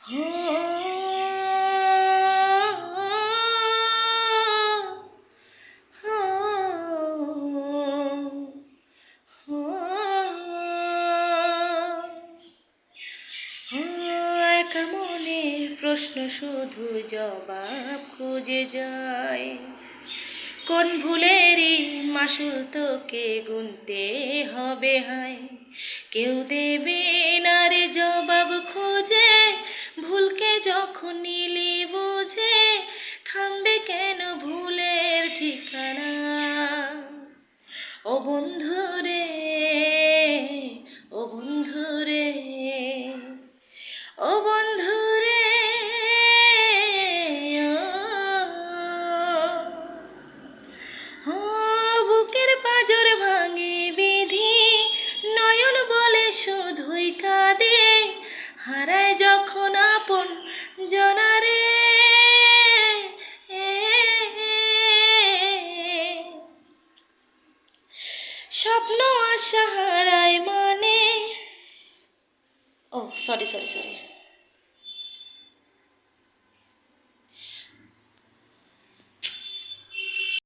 একা মনের প্রশ্ন শুধু জবাব খুঁজে যায়। কোন ভুলেরই মাসুল তোকে গুনতে হবে হায়। কেউ দেবে না রে জবাব খুঁজে, ভুলকে যখন নিলি বুঝে থামবে কেন ভুলের ঠিকানা। ও বন্ধু রে, ও বন্ধু রে, ও বন্ধু রে, বুকের পাঁজর ভাঙে বিধি, নয়ন বলে শুধুই কাঁদে, হারায় যখন আপন জনারে। স্বপ্ন আশা হারায় মানে, ও সরি সরি সরি